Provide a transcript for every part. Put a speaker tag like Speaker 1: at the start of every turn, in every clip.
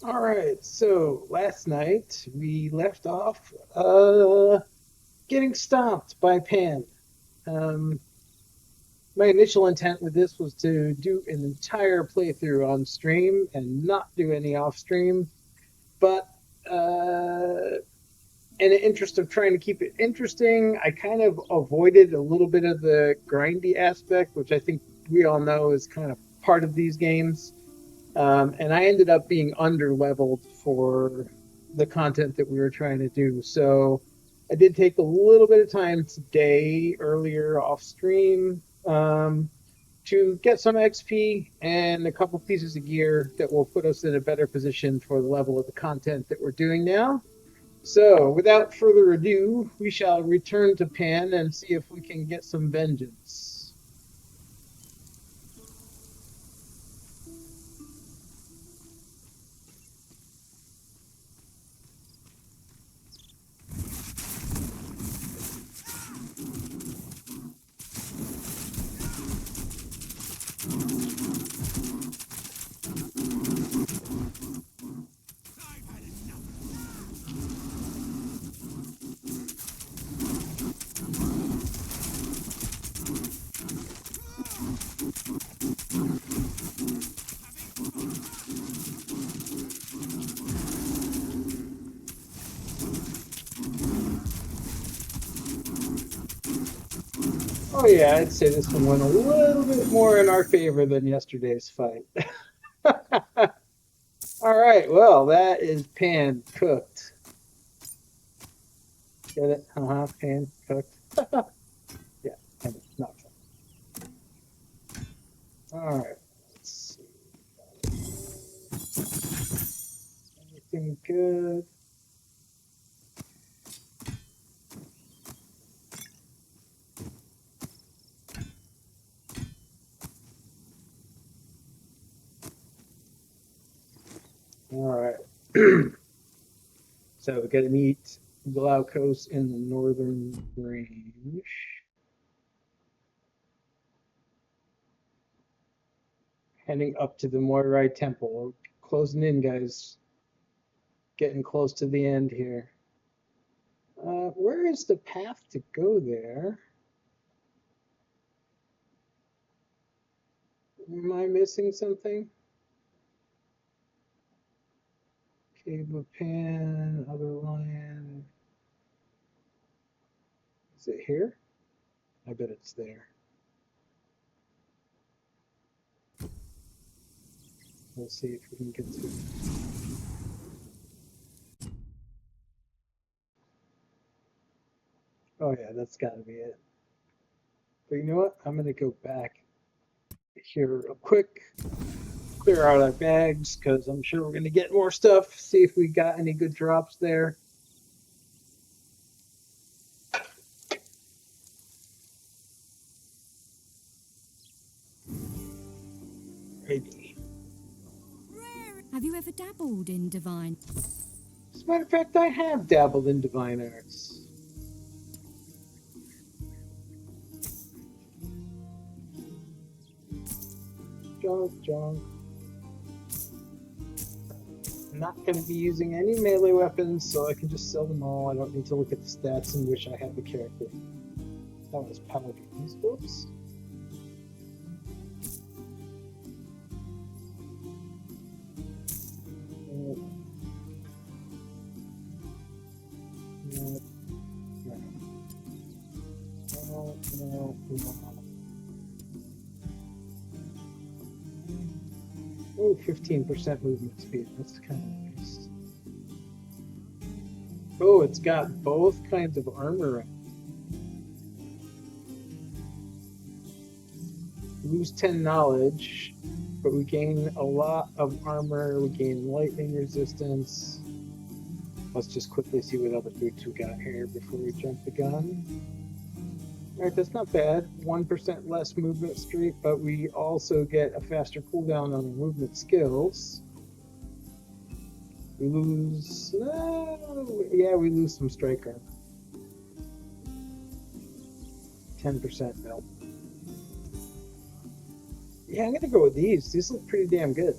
Speaker 1: All right, so last night we left off getting stomped by Pan. Um, my initial intent with this was to do an entire playthrough on stream and not do any off stream, but in the interest of trying to keep it interesting, I kind of avoided a little bit of the grindy aspect, which I think we all know is kind of part of these games. And I ended up being under leveled for the content that we were trying to do. So I did take a little bit of time today, earlier off stream, to get some XP and a couple pieces of gear that will put us in a better position for the level of the content that we're doing now. So, without further ado, we shall return to Pan and see if we can get some vengeance. Oh, yeah, I'd say this one went a little bit more in our favor than yesterday's fight. All right, well, that is pan cooked. Get it? Pan cooked. Yeah, kind of not fun. All right, let's see. Everything good? All right. So we're gonna meet Glaukos in the northern range. Heading up to the Moirai Temple. Closing in, guys. Getting close to the end here. Where is the path to go there? Am I missing something? Cave of Pan, other lion. Is it here? I bet it's there. We'll see if we can get to it. Oh yeah, that's gotta be it. But you know what? I'm gonna go back here real quick, clear out our bags, because I'm sure we're gonna get more stuff. See if we got any good drops there. Maybe.
Speaker 2: Have you ever dabbled in divine?
Speaker 1: As a matter of fact, I have dabbled in divine arts. Junk. I'm not going to be using any melee weapons, so I can just sell them all. I don't need to look at the stats and wish I had the character. That was Paladins. Whoops. No, no. Oh, 15% movement speed. That's kind of nice. Oh, it's got both kinds of armor. We lose 10 knowledge, but we gain a lot of armor. We gain lightning resistance. Let's just quickly see what other boots we got here before we jump the gun. All right, that's not bad. 1% less movement streak, but we also get a faster cooldown on our movement skills. We lose... yeah, we lose some strike armor. 10% melt. Yeah, I'm going to go with these. These look pretty damn good.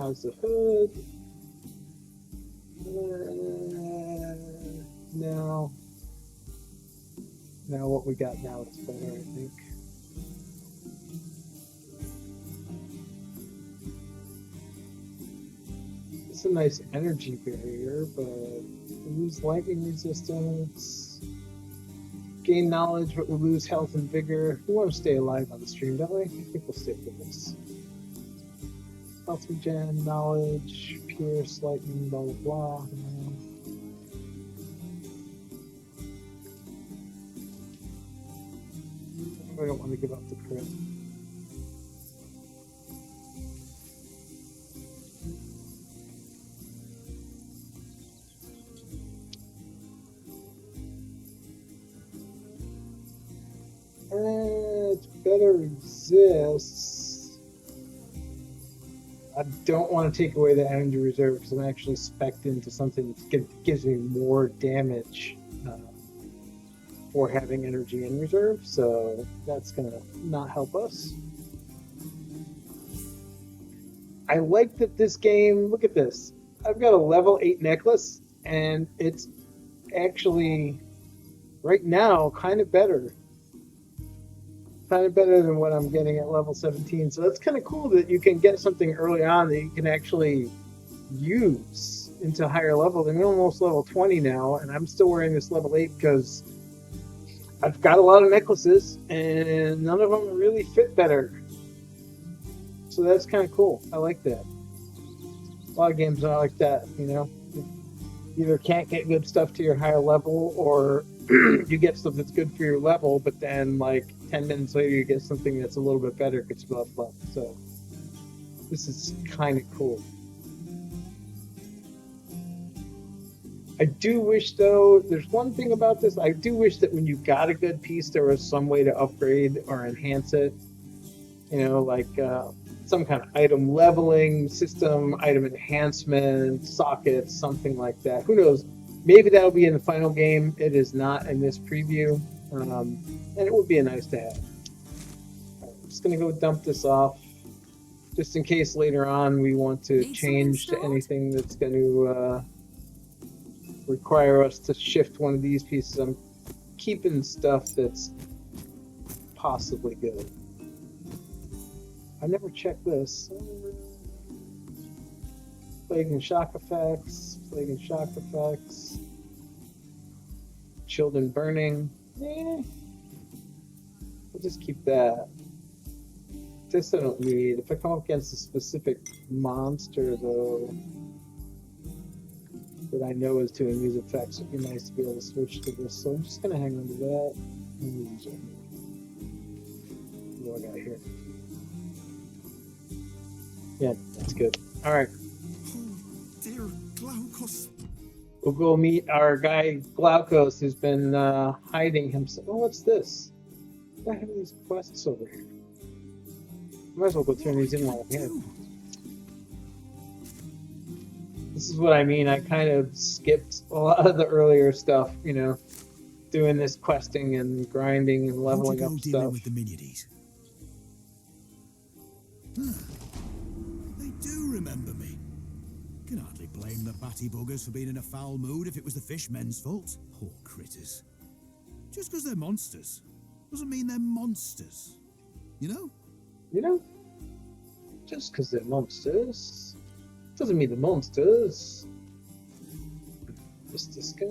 Speaker 1: How's the hood? No. Now what we got now is better, I think. It's a nice energy barrier, but we lose lightning resistance. Gain knowledge, but we lose health and vigor. We want to stay alive on the stream, don't we? I think we'll stick with this. Health regen, knowledge, pierce, lightning, blah blah blah. I don't want to give up the crit. It better exists. I don't want to take away the energy reserve because I'm actually spec'd into something that gives me more damage for having energy in reserve, so that's gonna not help us. I like that this game, look at this. I've got a level 8 necklace and it's actually right now kind of better than what I'm getting at level 17. So that's kind of cool that you can get something early on that you can actually use into higher level. I'm almost level 20 now, and I'm still wearing this level 8 because I've got a lot of necklaces, and none of them really fit better. So that's kind of cool. I like that. A lot of games are like that, you know. You either can't get good stuff to your higher level, or you get stuff that's good for your level, but then like 10 minutes later you get something that's a little bit better because you leveled up. So this is kind of cool. I do wish, though, there's one thing about this. I do wish that when you got a good piece, there was some way to upgrade or enhance it. You know, like some kind of item leveling system, item enhancement, sockets, something like that. Who knows? Maybe that'll be in the final game. It is not in this preview. And it would be a nice to have. I'm just going to go dump this off. Just in case later on we want to change to anything that's going to require us to shift one of these pieces. I'm keeping stuff that's possibly good. I never checked this. Plague and shock effects. Plague and shock effects. Chilled and burning. We'll just keep that. This I don't need. If I come up against a specific monster, though, that I know is doing these effects, it'd be nice to be able to switch to this. So I'm just going to hang on to that. What do I got here? Yeah, that's good. All right.
Speaker 3: Oh, dear Glaukos.
Speaker 1: We'll go meet our guy Glaukos, who's been hiding himself. Oh, what's this? I have these quests over here. Might as well go turn these in while I'm here. This is what I mean. I kind of skipped a lot of the earlier stuff, you know, doing this questing and grinding and leveling up stuff.
Speaker 3: With the Minions? They do remember me. Can hardly blame the batty buggers for being in a foul mood if it was the fishmen's fault. Poor critters. Just because they're monsters doesn't mean they're monsters. You know?
Speaker 1: You know? Just because they're monsters doesn't mean they're monsters. Just this guy.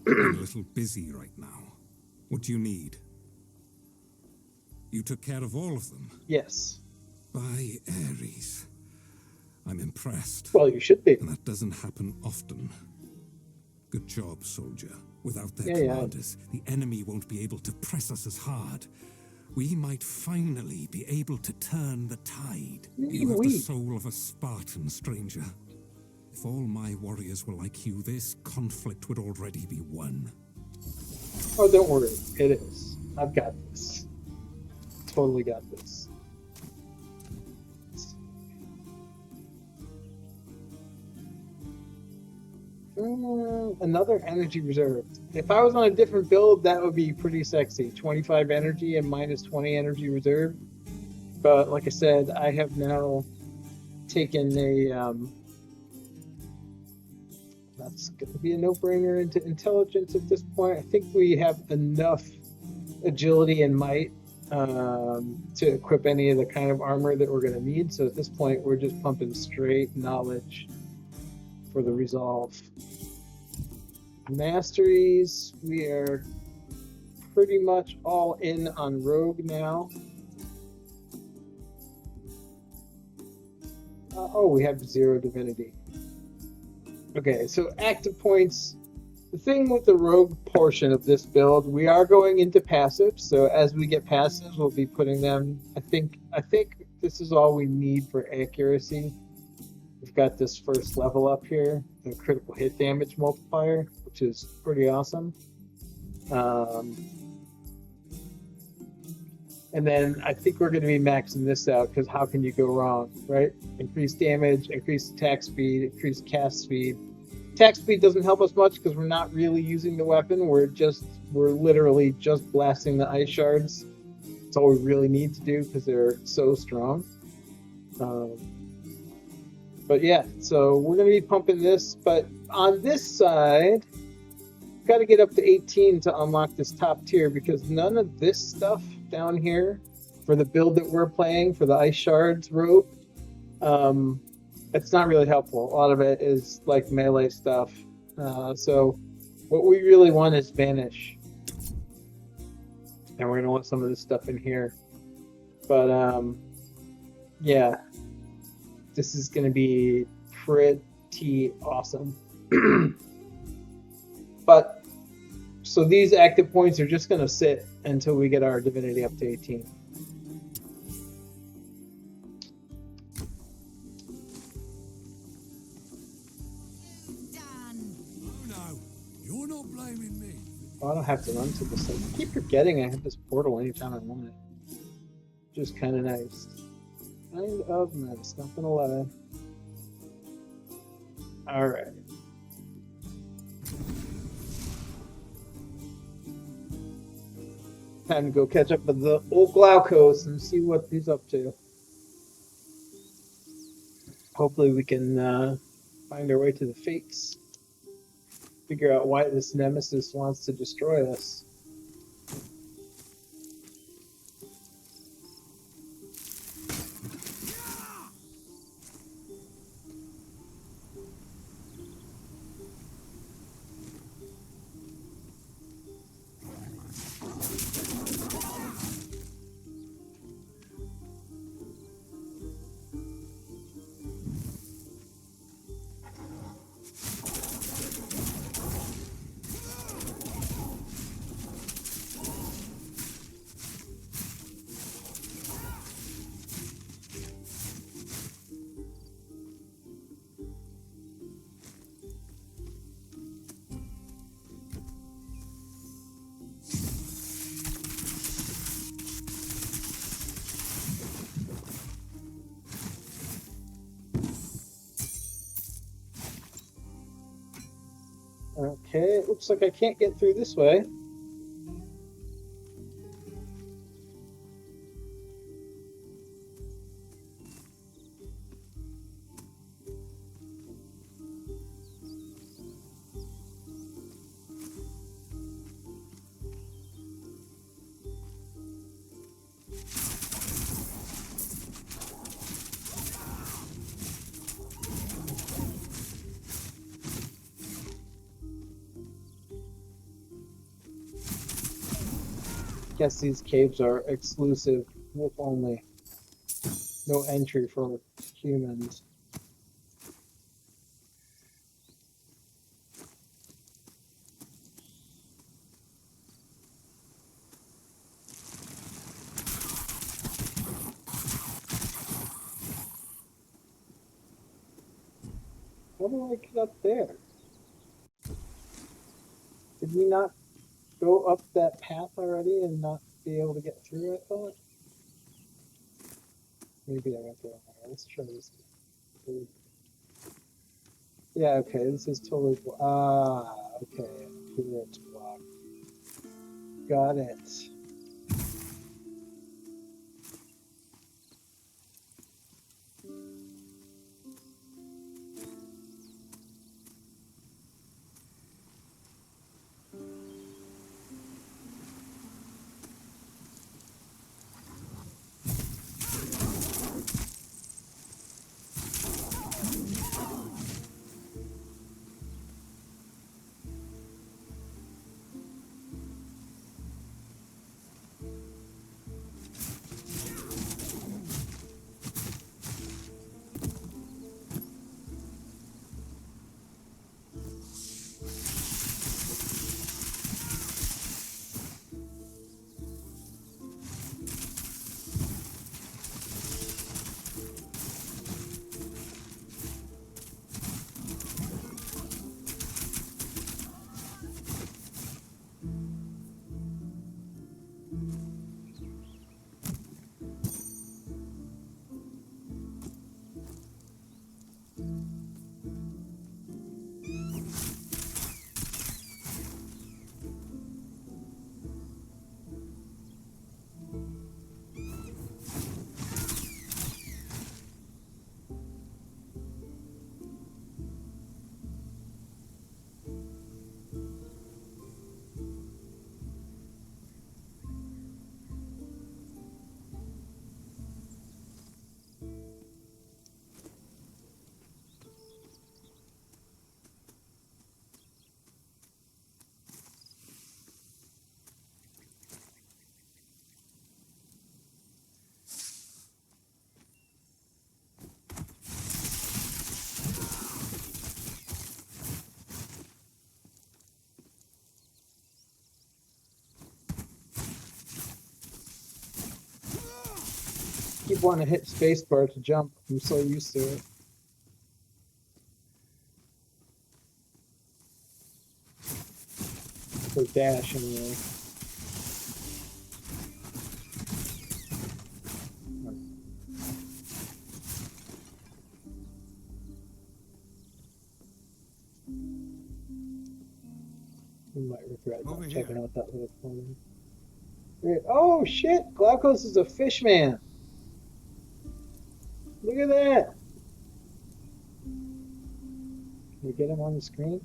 Speaker 4: I'm a little busy right now. What do you need? You took care of all of them?
Speaker 1: Yes.
Speaker 4: By Ares. I'm impressed.
Speaker 1: Well, you should be.
Speaker 4: And that doesn't happen often. Good job, soldier. Without their commanders, the enemy won't be able to press us as hard. We might finally be able to turn the tide. You have the soul of a Spartan, stranger. If all my warriors were like you, this conflict would already be won.
Speaker 1: Oh, don't worry. It is. I've got this. Totally got this. Another energy reserve. If I was on a different build, that would be pretty sexy. 25 energy and minus 20 energy reserve. But like I said, I have now taken a that's going to be a no-brainer into intelligence at this point. I think we have enough agility and might to equip any of the kind of armor that we're going to need. So at this point, we're just pumping straight knowledge for the resolve. Masteries, we are pretty much all in on rogue now. Oh, we have 0 divinity. Okay, so active points. The thing with the rogue portion of this build, we are going into passives. So as we get passives, we'll be putting them. I think this is all we need for accuracy. We've got this first level up here, the critical hit damage multiplier, which is pretty awesome. And then I think we're going to be maxing this out because how can you go wrong, right? Increased damage, increased attack speed, increased cast speed. Attack speed doesn't help us much because we're not really using the weapon. We're literally just blasting the ice shards. That's all we really need to do because they're so strong. But yeah, so we're going to be pumping this. But on this side, we've got to get up to 18 to unlock this top tier because none of this stuff down here for the build that we're playing for the ice shards rope, it's not really helpful. A lot of it is like melee stuff. So what we really want is Vanish. And we're going to want some of this stuff in here. But yeah, this is going to be pretty awesome. But so these active points are just going to sit until we get our divinity up to 18.
Speaker 3: Oh no, you're not blaming me.
Speaker 1: Oh, I don't have to run to this thing. I keep forgetting I have this portal anytime I want it. Which is kind of nice. Kind of nice, not gonna lie. Alright. Time to go catch up with the old Glaukos and see what he's up to. Hopefully we can find our way to the Fates. Figure out why this Nemesis wants to destroy us. Okay, it looks like I can't get through this way. Guess these caves are exclusive, wolf only. No entry for humans. How do I get up there? Did we not go up that path already and not be able to get through it? Thought? Maybe I went there. Let's try this. Yeah, okay, this is totally... okay. Here it's blocked. Got it. keep wanting to hit spacebar to jump. I'm so used to it. Or dash, anyway. We might regret not checking out that little corner. Oh shit! Glaukos is a fish man. Look at that. Can we get him on the screen?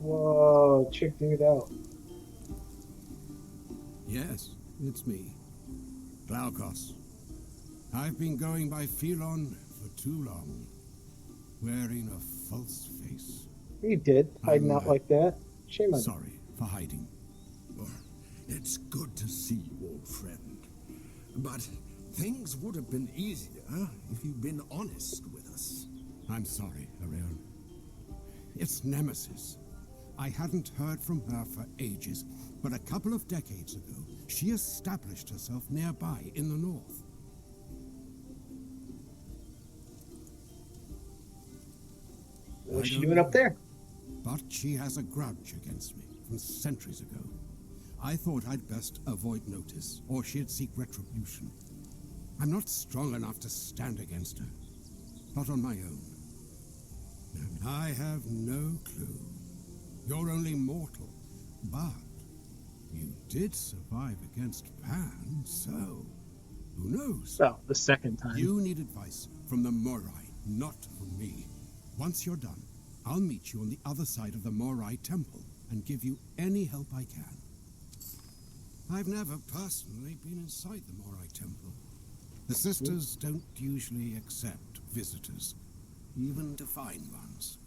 Speaker 1: Whoa, check dude out.
Speaker 3: Yes, it's me. Glaukos. I've been going by Philon for too long. Wearing a false face.
Speaker 1: You did, hiding out like that. Shame on you.
Speaker 3: Sorry for hiding.
Speaker 5: It's good to see you, old friend. But things would have been easier if you'd been honest with us.
Speaker 3: I'm sorry, Arion. It's Nemesis. I hadn't heard from her for ages, but a couple of decades ago, she established herself nearby in the north.
Speaker 1: What's she doing up there?
Speaker 3: But she has a grudge against me from centuries ago. I thought I'd best avoid notice, or she'd seek retribution. I'm not strong enough to stand against her. Not on my own. I have no clue. You're only mortal, but you did survive against Pan, so who knows?
Speaker 1: Well, the second time.
Speaker 3: You need advice from the Morai, not from me. Once you're done, I'll meet you on the other side of the Morai Temple and give you any help I can. I've never personally been inside the Morai Temple. The sisters don't usually accept visitors, even divine ones.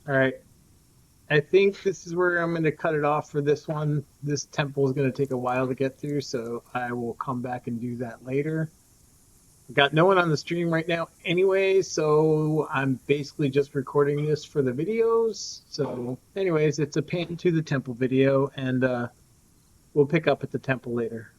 Speaker 1: All right. I think this is where I'm going to cut it off for this one. This temple is going to take a while to get through, so I will come back and do that later. I've got no one on the stream right now anyway, so I'm basically just recording this for the videos. So anyways, it's a Paint to the Temple video, and we'll pick up at the temple later.